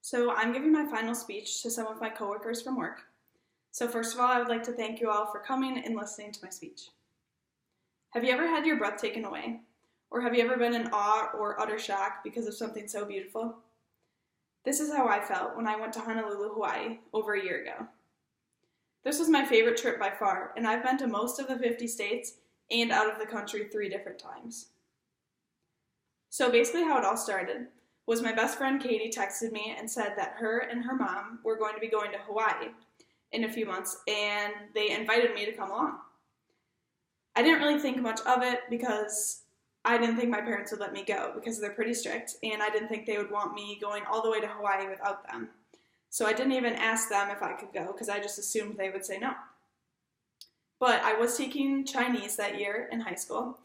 So I'm giving my final speech to some of my coworkers from work. So first of all, I would like to thank you all for coming and listening to my speech. Have you ever had your breath taken away? Or have you ever been in awe or utter shock because of something so beautiful? This is how I felt when I went to Honolulu, Hawaii over a year ago. This was my favorite trip by far, and I've been to most of the 50 states and out of the country 3 different times. So basically how it all started was my best friend Katie texted me and said that her and her mom were going to be going to Hawaii in a few months, and they invited me to come along. I didn't really think much of it because I didn't think my parents would let me go because they're pretty strict, and I didn't think they would want me going all the way to Hawaii without them. So I didn't even ask them if I could go because I just assumed they would say no. But I was taking Chinese that year in high school,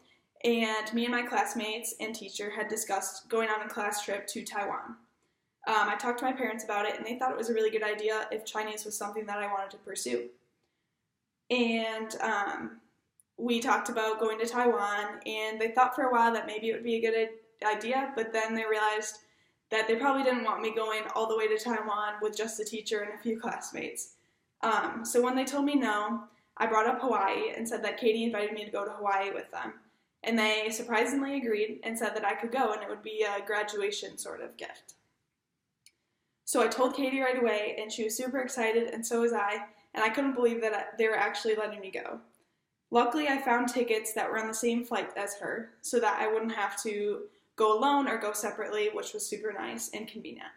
and me and my classmates and teacher had discussed going on a class trip to Taiwan. I talked to my parents about it, and they thought it was a really good idea if Chinese was something that I wanted to pursue. And we talked about going to Taiwan, and they thought for a while that maybe it would be a good idea, but then they realized that they probably didn't want me going all the way to Taiwan with just the teacher and a few classmates. So when they told me no, I brought up Hawaii and said that Katie invited me to go to Hawaii with them. And they surprisingly agreed and said that I could go and it would be a graduation sort of gift. So I told Katie right away, and she was super excited, and so was I, and I couldn't believe that they were actually letting me go. Luckily, I found tickets that were on the same flight as her, so that I wouldn't have to go alone or go separately, which was super nice and convenient.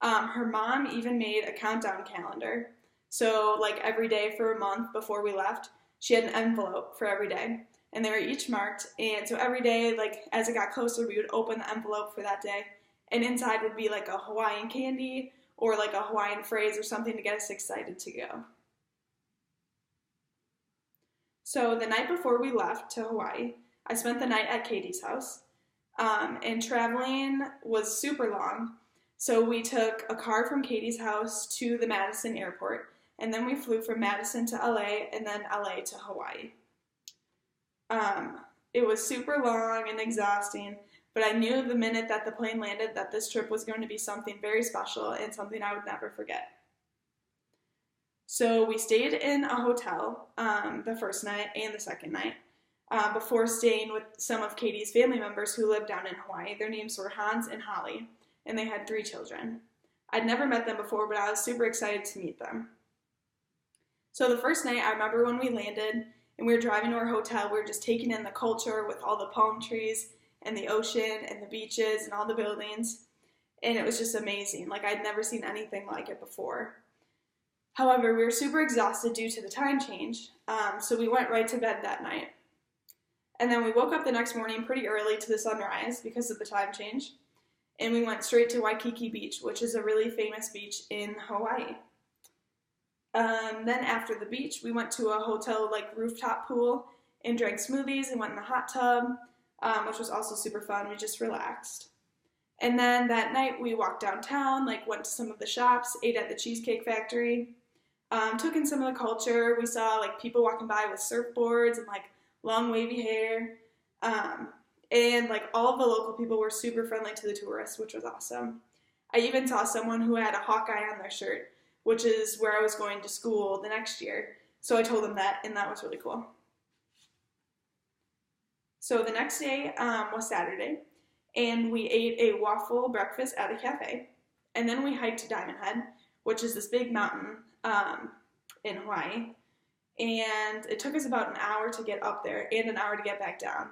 Her mom even made a countdown calendar, so like every day for a month before we left, she had an envelope for every day. And they were each marked, and so every day, like as it got closer, we would open the envelope for that day, and inside would be like a Hawaiian candy or like a Hawaiian phrase or something to get us excited to go. So the night before we left to Hawaii, I spent the night at Katie's house, and traveling was super long, so we took a car from Katie's house to the Madison airport, and then we flew from Madison to LA, and then LA to Hawaii. It was super long and exhausting, but I knew the minute that the plane landed that this trip was going to be something very special and something I would never forget. So we stayed in a hotel the first night and the second night before staying with some of Katie's family members who lived down in Hawaii. Their names were Hans and Holly, and they had 3 children. I'd never met them before, but I was super excited to meet them. So the first night, I remember when we landed and we were driving to our hotel, we were just taking in the culture with all the palm trees and the ocean and the beaches and all the buildings. And it was just amazing. Like I'd never seen anything like it before. However, we were super exhausted due to the time change, so we went right to bed that night. And then we woke up the next morning pretty early to the sunrise because of the time change. And we went straight to Waikiki Beach, which is a really famous beach in Hawaii. Then after the beach, we went to a hotel like rooftop pool and drank smoothies and went in the hot tub, which was also super fun. We just relaxed. And then that night we walked downtown, like went to some of the shops, ate at the Cheesecake Factory, took in some of the culture. We saw like people walking by with surfboards and like long wavy hair. And like all of the local people were super friendly to the tourists, which was awesome. I even saw someone who had a Hawkeye on their shirt, which is where I was going to school the next year. So I told them that, and that was really cool. So the next day was Saturday, and we ate a waffle breakfast at a cafe. And then we hiked to Diamond Head, which is this big mountain in Hawaii. And it took us about an hour to get up there and an hour to get back down.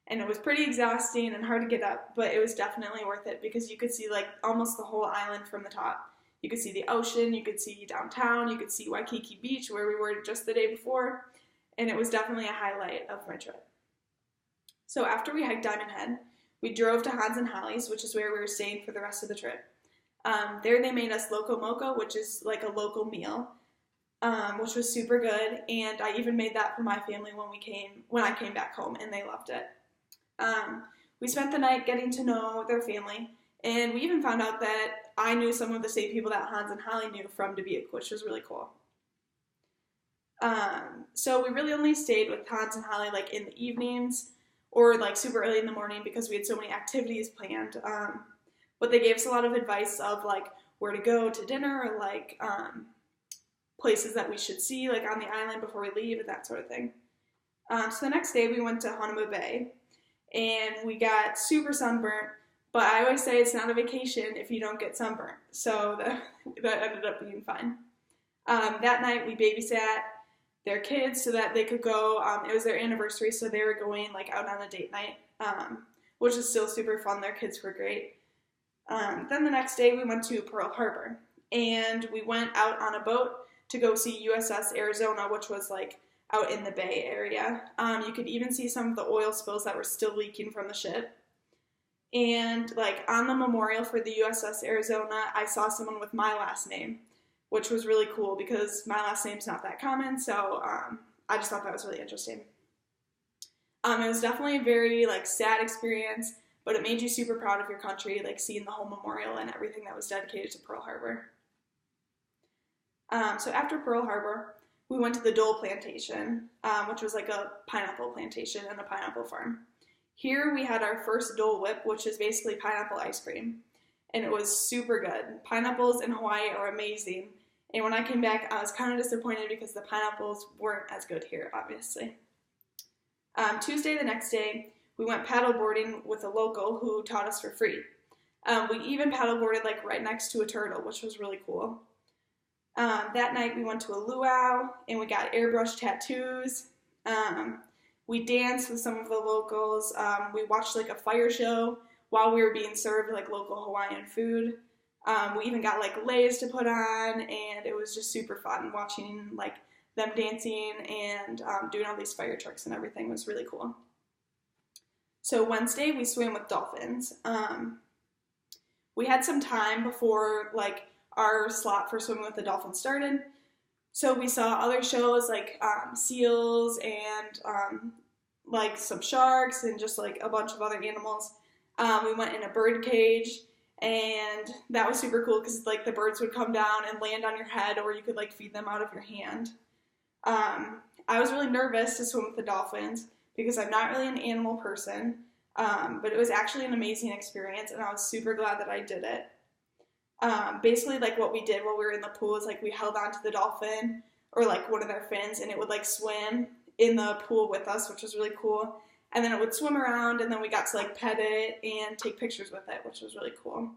And it was pretty exhausting and hard to get up, but it was definitely worth it because you could see like almost the whole island from the top. You could see the ocean, you could see downtown, you could see Waikiki Beach where we were just the day before, and it was definitely a highlight of my trip. So after we hiked Diamond Head, we drove to Hans and Holly's, which is where we were staying for the rest of the trip. There they made us loco moco, which is like a local meal, which was super good, and I even made that for my family when I came back home, and they loved it. We spent the night getting to know their family, and we even found out that I knew some of the same people that Hans and Holly knew from Dubuque, which was really cool. So we really only stayed with Hans and Holly like in the evenings or like super early in the morning because we had so many activities planned. but they gave us a lot of advice of like where to go to dinner or like places that we should see like on the island before we leave and that sort of thing. So the next day we went to Hanauma Bay and we got super sunburnt, but I always say it's not a vacation if you don't get sunburnt. So that ended up being fine. That night we babysat their kids so that they could go. It was their anniversary, so they were going like out on a date night, which is still super fun. Their kids were great. Then the next day we went to Pearl Harbor and we went out on a boat to go see USS Arizona, which was like out in the Bay Area. You could even see some of the oil spills that were still leaking from the ship. And like on the memorial for the USS Arizona, I saw someone with my last name, which was really cool because my last name's not that common. So I just thought that was really interesting. It was definitely a very like sad experience, but it made you super proud of your country, like seeing the whole memorial and everything that was dedicated to Pearl Harbor. So after Pearl Harbor, we went to the Dole Plantation, which was like a pineapple plantation and a pineapple farm. Here we had our first Dole Whip, which is basically pineapple ice cream, and it was super good. Pineapples in Hawaii are amazing, and when I came back, I was kind of disappointed because the pineapples weren't as good here, obviously. Tuesday, the next day, we went paddleboarding with a local who taught us for free. We even paddleboarded like right next to a turtle, which was really cool. That night we went to a luau and we got airbrush tattoos. We danced with some of the locals. We watched like a fire show while we were being served like local Hawaiian food. We even got like leis to put on, and it was just super fun watching like them dancing and doing all these fire trucks and everything. It was really cool. So Wednesday we swam with dolphins. We had some time before like our slot for swimming with the dolphins started. So we saw other shows like seals and like some sharks and just like a bunch of other animals. We went in a bird cage, and that was super cool because like the birds would come down and land on your head, or you could like feed them out of your hand. I was really nervous to swim with the dolphins because I'm not really an animal person, but it was actually an amazing experience, and I was super glad that I did it. Basically, like what we did while we were in the pool is like we held on to the dolphin or like one of their fins, and it would like swim in the pool with us, which was really cool. And then it would swim around, and then we got to like pet it and take pictures with it, which was really cool.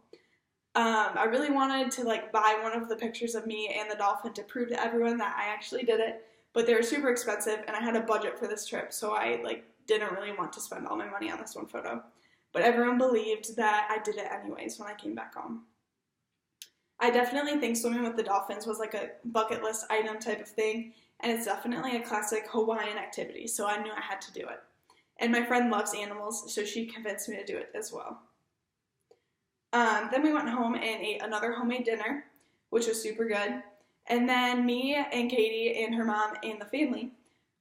I really wanted to like buy one of the pictures of me and the dolphin to prove to everyone that I actually did it, but they were super expensive, and I had a budget for this trip, so I like didn't really want to spend all my money on this one photo. But everyone believed that I did it anyways when I came back home. I definitely think swimming with the dolphins was like a bucket list item type of thing, and it's definitely a classic Hawaiian activity, so I knew I had to do it. And my friend loves animals, so she convinced me to do it as well. Then we went home and ate another homemade dinner, which was super good. And then me and Katie and her mom and the family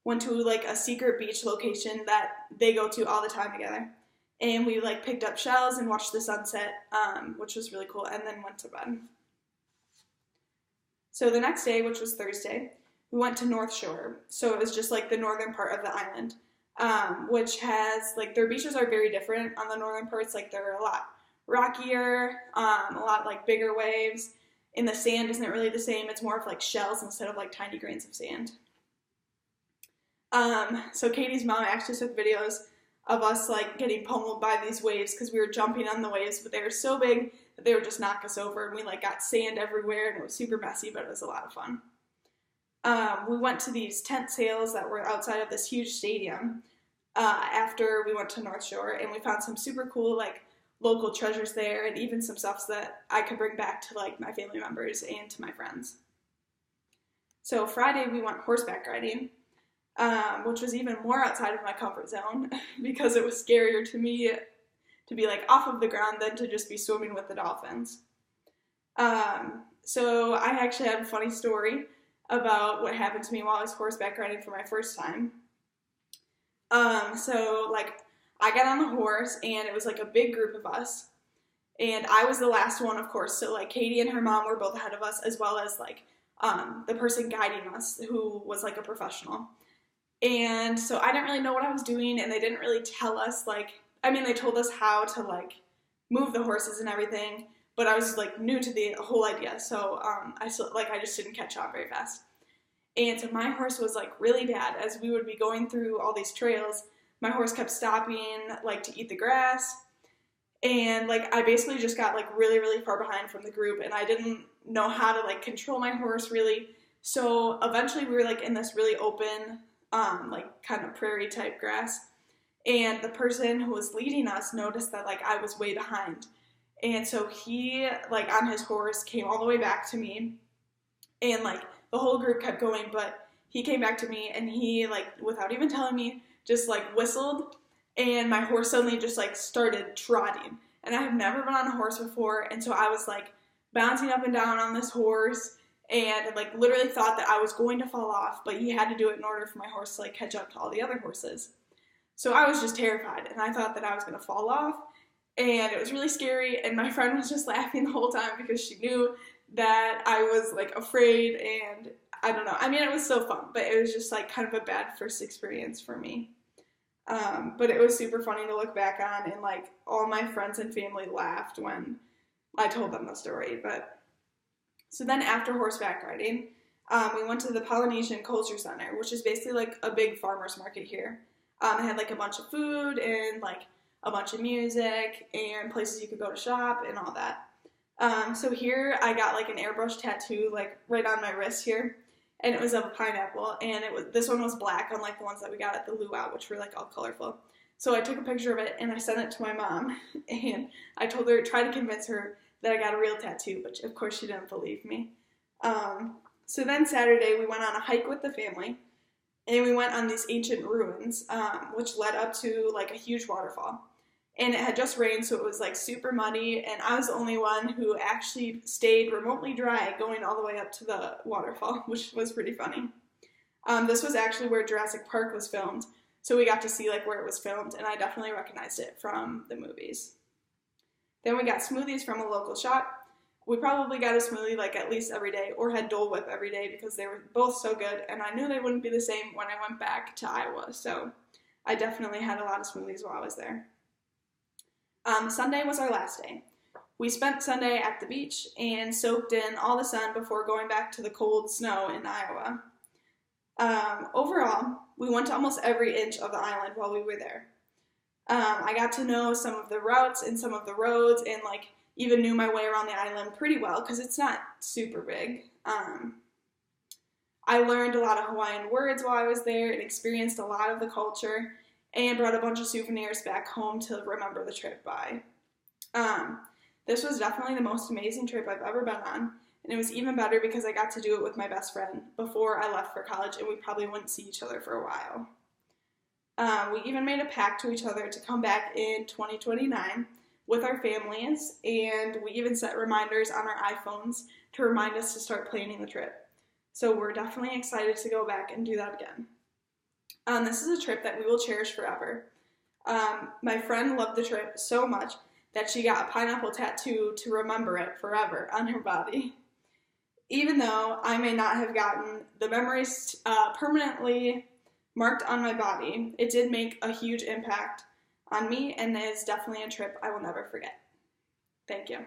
went to like a secret beach location that they go to all the time together. And we like picked up shells and watched the sunset, which was really cool, and then went to bed. So the next day, which was Thursday, we went to North Shore. So it was just like the northern part of the island, which has like their beaches are very different on the northern parts. Like they're a lot rockier, a lot like bigger waves. And the sand isn't really the same. It's more of like shells instead of like tiny grains of sand. So Katie's mom actually took videos of us like getting pummeled by these waves because we were jumping on the waves, but they were so big that they would just knock us over, and we like got sand everywhere, and it was super messy, but it was a lot of fun. We went to these tent sales that were outside of this huge stadium after we went to North Shore, and we found some super cool like local treasures there, and even some stuff that I could bring back to like my family members and to my friends. So Friday we went horseback riding, which was even more outside of my comfort zone because it was scarier to me to be like off of the ground than to just be swimming with the dolphins. So I actually have a funny story about what happened to me while I was horseback riding for my first time. So like I got on the horse, and it was like a big group of us, and I was the last one, of course. So like Katie and her mom were both ahead of us, as well as like the person guiding us, who was like a professional. And so I didn't really know what I was doing, and they didn't really tell us like, I mean, they told us how to like move the horses and everything, but I was like new to the whole idea, so I just didn't catch on very fast. And so my horse was like really bad. As we would be going through all these trails, my horse kept stopping like to eat the grass, and like I basically just got like really really far behind from the group, and I didn't know how to like control my horse really. So eventually we were like in this really open like kind of prairie type grass, and the person who was leading us noticed that like I was way behind, and so he like on his horse came all the way back to me, and like the whole group kept going, but he came back to me, and he like without even telling me just like whistled, and my horse suddenly just like started trotting, and I have never been on a horse before, and so I was like bouncing up and down on this horse, and like literally thought that I was going to fall off, but he had to do it in order for my horse to like catch up to all the other horses. So I was just terrified, and I thought that I was going to fall off, and it was really scary, and my friend was just laughing the whole time because she knew that I was like afraid, and I don't know. I mean, it was so fun, but it was just like kind of a bad first experience for me. But it was super funny to look back on, and like all my friends and family laughed when I told them the story. But so then after horseback riding, we went to the Polynesian Culture Center, which is basically like a big farmer's market here. It had like a bunch of food and like a bunch of music and places you could go to shop and all that. So here I got like an airbrush tattoo like right on my wrist here, and it was of a pineapple, and this one was black, unlike the ones that we got at the luau, which were like all colorful. So I took a picture of it and I sent it to my mom, and I told her, tried to convince her that I got a real tattoo, but of course she didn't believe me. So then Saturday we went on a hike with the family, and we went on these ancient ruins, which led up to like a huge waterfall. And it had just rained, so it was like super muddy, and I was the only one who actually stayed remotely dry going all the way up to the waterfall, which was pretty funny. This was actually where Jurassic Park was filmed, so we got to see like where it was filmed, and I definitely recognized it from the movies. Then we got smoothies from a local shop. We probably got a smoothie like at least every day, or had Dole Whip every day, because they were both so good, and I knew they wouldn't be the same when I went back to Iowa, so I definitely had a lot of smoothies while I was there. Sunday was our last day. We spent Sunday at the beach and soaked in all the sun before going back to the cold snow in Iowa. Overall, we went to almost every inch of the island while we were there. I got to know some of the routes and some of the roads, and like even knew my way around the island pretty well because it's not super big. I learned a lot of Hawaiian words while I was there and experienced a lot of the culture, and brought a bunch of souvenirs back home to remember the trip by. This was definitely the most amazing trip I've ever been on, and it was even better because I got to do it with my best friend before I left for college, and we probably wouldn't see each other for a while. We even made a pact to each other to come back in 2029 with our families, and we even set reminders on our iPhones to remind us to start planning the trip. So we're definitely excited to go back and do that again. This is a trip that we will cherish forever. My friend loved the trip so much that she got a pineapple tattoo to remember it forever on her body. Even though I may not have gotten the memories permanently marked on my body, it did make a huge impact on me, and is definitely a trip I will never forget. Thank you.